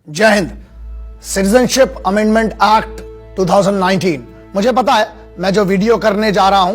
जय Hind. Citizenship amendment act 2019, मुझे पता है मैं जो वीडियो करने जा रहा हूं,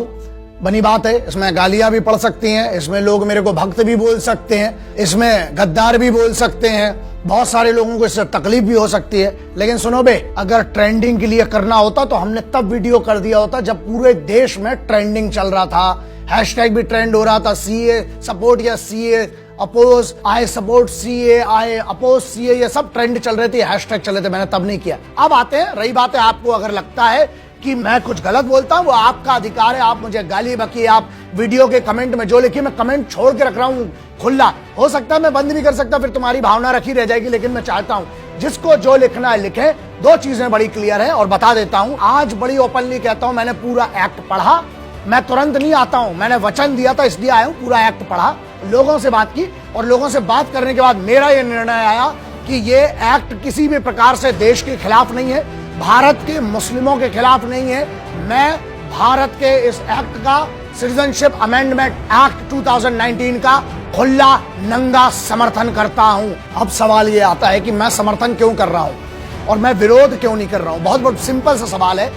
बनी बात है, इसमें गालियां भी पड़ सकती हैं, इसमें लोग मेरे को भक्त भी बोल सकते हैं, इसमें गद्दार भी बोल सकते हैं, बहुत सारे लोगों को इससे तकलीफ भी हो सकती है। लेकिन सुनो बे, अगर ट्रेंडिंग के लिए करना होता तो हमने तब वीडियो कर दिया होता जब पूरे देश में ट्रेंडिंग चल रहा था, हैशटैग भी ट्रेंड हो रहा था, सीए सपोर्ट या CA oppose, I support CA, I oppose CA, ये सब ट्रेंड चल रहे थे, हैशटैग चल रहे थे। मैंने तब नहीं किया। अब आते हैं, रही बात है, आपको अगर लगता है कि मैं कुछ गलत बोलता हूं, वो आपका अधिकार है, आप मुझे गाली बकी, आप वीडियो के कमेंट में जो लिखिए, मैं कमेंट छोड़ के रख रहा हूं खुला। हो सकता है मैं बंद भी कर सकता, फिर तुम्हारी भावना रखी रह जाएगी, लेकिन मैं चाहता हूं जिसको जो लिखना है लिखे। दो चीजें बड़ी क्लियर है और बता देता हूं, आज बड़ी ओपनली कहता हूं, मैंने पूरा एक्ट पढ़ा, मैं तुरंत नहीं आता हूं, मैंने वचन दिया था इसलिए आया हूं, पूरा एक्ट पढ़ा, लोगों से बात की, और लोगों से बात करने के बाद मेरा यह निर्णय आया कि ये एक्ट किसी भी प्रकार से देश के खिलाफ नहीं है, भारत के मुस्लिमों के खिलाफ नहीं है। मैं भारत के इस एक्ट का, सिटीजनशिप अमेंडमेंट एक्ट 2019 का खुला नंगा समर्थन करता हूं। अब सवाल ये आता है कि मैं समर्थन क्यों कर रहा हूं और मैं विरोध क्यों नहीं कर रहा हूं। बहुत सिंपल सा सवाल है।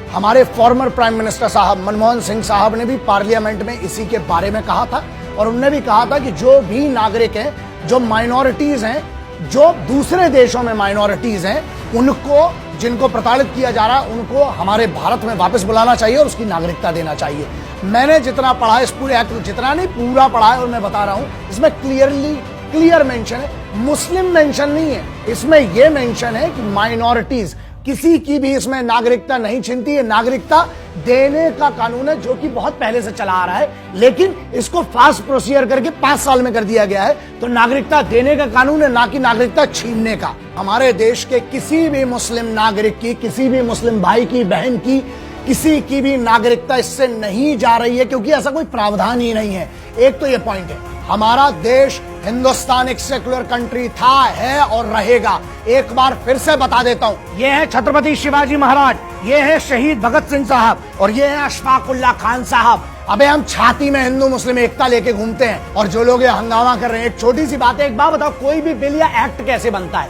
हमारे फॉर्मर प्राइम मिनिस्टर साहब मनमोहन सिंह साहब ने भी पार्लियामेंट में इसी के बारे में कहा था, और उन्होंने भी कहा था कि जो भी नागरिक हैं, जो माइनॉरिटीज हैं, जो दूसरे देशों में माइनॉरिटीज हैं, उनको, जिनको प्रताड़ित किया जा रहा है, उनको हमारे भारत में वापस बुलाना चाहिए और उसकी नागरिकता देना चाहिए। मैंने जितना पढ़ा इस पूरे एक्ट, जितना नहीं पूरा पढ़ा है, और मैं बता रहा हूं, इसमें क्लियर मेंशन है, मुस्लिम मेंशन नहीं है, इसमें यह मेंशन है कि माइनॉरिटीज, किसी की भी इसमें नागरिकता नहीं छिनती है। नागरिकता देने का कानून है जो कि बहुत पहले से चला आ रहा है, लेकिन इसको फास्ट प्रोसीजर करके 5 साल में कर दिया गया है। तो नागरिकता देने का कानून है, ना कि नागरिकता छीनने का। हमारे देश के किसी भी मुस्लिम नागरिक की, किसी भी मुस्लिम भाई की, बहन की, किसी की भी नागरिकता इससे नहीं जा रही है, क्योंकि ऐसा कोई प्रावधान ही नहीं है। एक तो ये पॉइंट है। हमारा देश हिंदुस्तान एक सेक्युलर कंट्री था, है और रहेगा। एक बार फिर से बता देता हूं, ये है छत्रपति शिवाजी महाराज, ये है शहीद भगत सिंह साहब, और ये है अशफाक उल्लाह खान साहब। अबे हम छाती में हिंदू मुस्लिम एकता लेके घूमते हैं, और जो लोग ये हंगामा कर रहे हैं। एक छोटी सी बात है, एक बात बताओ, कोई भी बिल या एक्ट कैसे बनता है?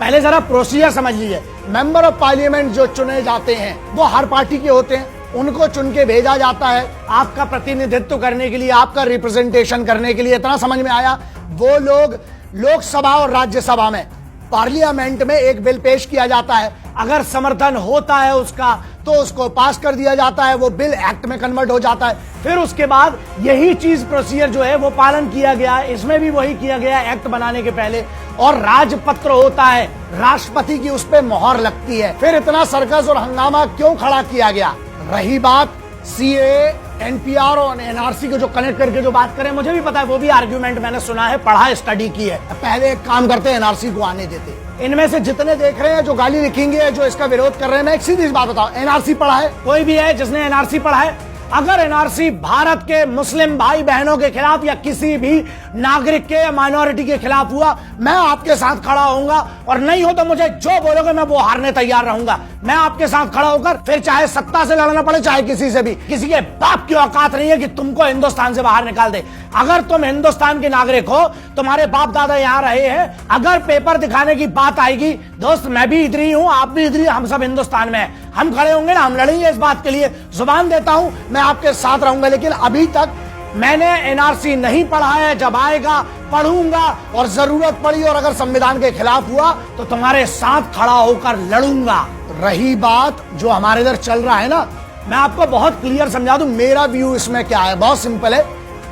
पहले जरा प्रोसीजर समझ लीजिए। मेंबर ऑफ पार्लियामेंट जो चुने जाते हैं वो हर पार्टी के होते हैं, उनको चुन के भेजा जाता है आपका प्रतिनिधित्व करने के लिए, आपका रिप्रेजेंटेशन करने के लिए। इतना समझ में आया? वो लोग लोकसभा और राज्यसभा में, पार्लियामेंट में एक बिल पेश किया जाता है, अगर समर्थन होता है उसका तो उसको पास कर दिया जाता है, वो बिल एक्ट में कन्वर्ट हो जाता है। फिर उसके बाद यही चीज, प्रोसीजर जो है वो पालन किया गया है, इसमें भी वही किया गया है एक्ट बनाने के पहले, और राजपत्र होता है, राष्ट्रपति की उस पर मोहर लगती है। फिर इतना सर्कस और हंगामा क्यों खड़ा किया गया? रही बात सीए, एनपीआर और एनआरसी को जो कनेक्ट करके जो बात करें, मुझे भी पता है, वो भी आर्ग्यूमेंट मैंने सुना है, पढ़ा, स्टडी की है। पहले एक काम करते हैं, एनआरसी को आने देते। इनमें से जितने देख रहे हैं जो गाली लिखेंगे, जो इसका विरोध कर रहे हैं, मैं एक सीधी बात बताऊं, एनआरसी पढ़ा है? कोई भी है जिसने एनआरसी पढ़ा है? अगर एनआरसी भारत के मुस्लिम भाई बहनों के खिलाफ या किसी भी नागरिक के या माइनॉरिटी के खिलाफ हुआ, मैं आपके साथ खड़ा होऊंगा, और नहीं हो तो मुझे जो बोलोगे मैं वो हारने तैयार रहूंगा। मैं आपके साथ खड़ा होकर, फिर चाहे सत्ता से लड़ना पड़े, चाहे किसी से भी। किसी के बाप की औकात नहीं है कि तुमको हिंदुस्तान से बाहर निकाल दे। अगर तुम हिंदुस्तान के नागरिक हो, तुम्हारे बाप दादा यहां रहे हैं, अगर पेपर दिखाने की बात आएगी, दोस्त मैं भी इधर ही हूं, आप भी इधर ही, हम सब हिंदुस्तान में हैं, हम खड़े होंगे ना, हम लड़ेंगे इस बात के लिए। जुबान देता हूं मैं आपके साथ रहूंगा, लेकिन अभी तक मैंने एनआरसी नहीं पढ़ा है। जब आएगा पढ़ूंगा, और जरूरत पड़ी और अगर संविधान के खिलाफ हुआ तो तुम्हारे साथ खड़ा होकर लड़ूंगा। रही बात जो हमारे इधर चल रहा है ना, मैं आपको बहुत क्लियर समझा दूं, मेरा व्यू इसमें क्या है, बहुत सिंपल है।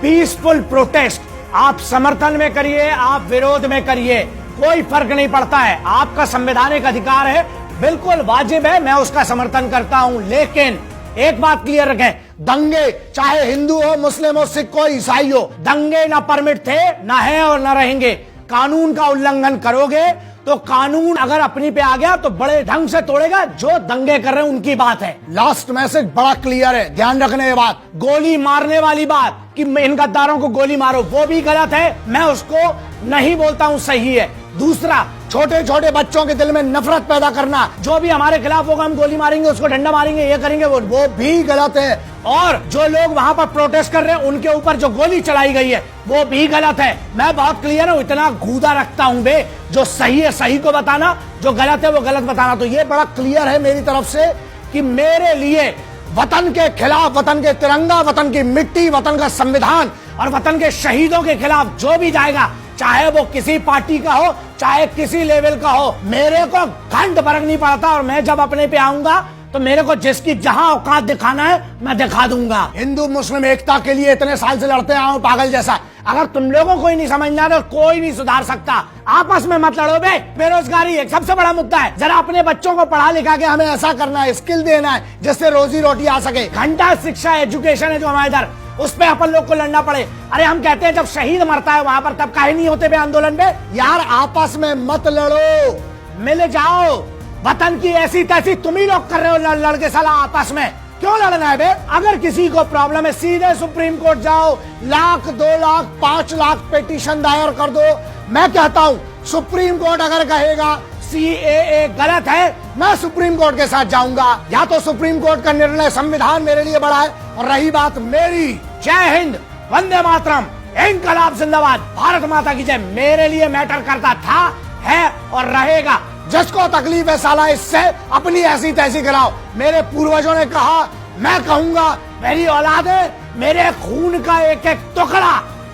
पीसफुल प्रोटेस्ट आप समर्थन में करिए, आप विरोध में करिए, कोई फर्क नहीं पड़ता है, आपका संवैधानिक अधिकार है, बिल्कुल वाजिब है, मैं उसका समर्थन करता हूं। लेकिन एक बात क्लियर रखें, दंगे, चाहे हिंदू हो, मुस्लिम हो, सिख हो, ईसाई हो, दंगे ना परमिट थे, ना है और ना रहेंगे। कानून का उल्लंघन करोगे तो कानून अगर अपनी पे आ गया तो बड़े ढंग से तोड़ेगा। जो दंगे कर रहे हैं उनकी बात है। लास्ट मैसेज बड़ा क्लियर है, ध्यान रखने की बात। गोली मारने वाली बात कि इन गद्दारों को गोली मारो, वो भी गलत है, मैं उसको नहीं बोलता हूं सही है। दूसरा, छोटे छोटे बच्चों के दिल में नफरत पैदा करना, जो भी हमारे खिलाफ होगा हम गोली मारेंगे, उसको डंडा मारेंगे, ये करेंगे, वो भी गलत है। और जो लोग वहां पर प्रोटेस्ट कर रहे हैं उनके ऊपर जो गोली चलाई गई है वो भी गलत है। मैं बहुत क्लियर हूं, इतना गूदा रखता हूं बे, जो सही है सही को बताना, जो गलत है वो गलत बताना। तो ये बड़ा क्लियर है मेरी तरफ से कि मेरे लिए वतन के खिलाफ, वतन के तिरंगा, वतन की मिट्टी, वतन का संविधान और वतन के शहीदों के खिलाफ जो भी जाएगा, चाहे वो किसी पार्टी का हो, चाहे किसी लेवल का हो, मेरे को घंट फर्क नहीं पड़ता। और मैं जब अपने पे आऊंगा तो मेरे को जिसकी जहां औकात दिखाना है मैं दिखा दूंगा। हिंदू मुस्लिम एकता के लिए इतने साल से लड़ते आए हूं पागल जैसा। अगर तुम लोगों को ही नहीं समझना तो कोई नहीं सुधार सकता। आपस में मत लड़ो बे। बेरोजगारी एक सबसे बड़ा मुद्दा है। जरा अपने बच्चों को पढ़ा लिखा के हमें ऐसा करना है, स्किल देना है जिससे रोजी रोटी आ सके। घंटा शिक्षा एजुकेशन है जो हमारे इधर, उस पे अपन लोग को लड़ना पड़े। अरे हम कहते हैं जब शहीद मरता है वहां पर तब काहे नहीं होते बे आंदोलन में। यार आपस में मत लड़ो, मिल जाओ। वतन की ऐसी तैसी तुम ही लोग कर रहे हो लड़ के साला आपस में। क्यों लड़ना है बे? अगर किसी को प्रॉब्लम है सीधे सुप्रीम कोर्ट जाओ, 1,00,000, 2,00,000, 5,00,000 पिटीशन दायर कर दो। मैं कहता हूं सुप्रीम कोर्ट अगर कहेगा CAA गलत है, मैं सुप्रीम कोर्ट के साथ जाऊंगा। या तो सुप्रीम कोर्ट का निर्णय, संविधान मेरे लिए बड़ा है। और रही बात मेरी, जय हिंद, वंदे मातरम, इंकलाब जिंदाबाद, भारत माता की जय, मेरे लिए मैटर करता था, है और रहेगा। जिसको तकलीफ है साला इससे अपनी ऐसी तैसी कराओ। मेरे पूर्वजों ने कहा, मैं कहूंगा, मेरी औलाद है, मेरे खून का एक एक टुकड़ा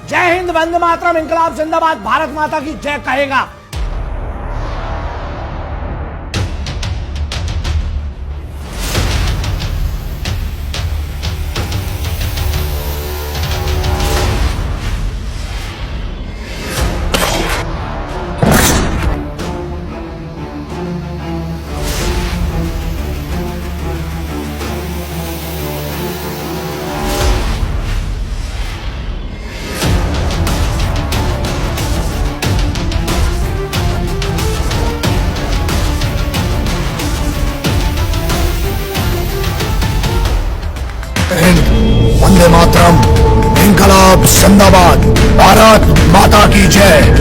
जय हिंद, वंदे मातरम, इंकलाब जिंदाबाद, भारत माता की जय कहेगा। वंदे मातरम, इंकलाब जिंदाबाद, भारत माता की जय।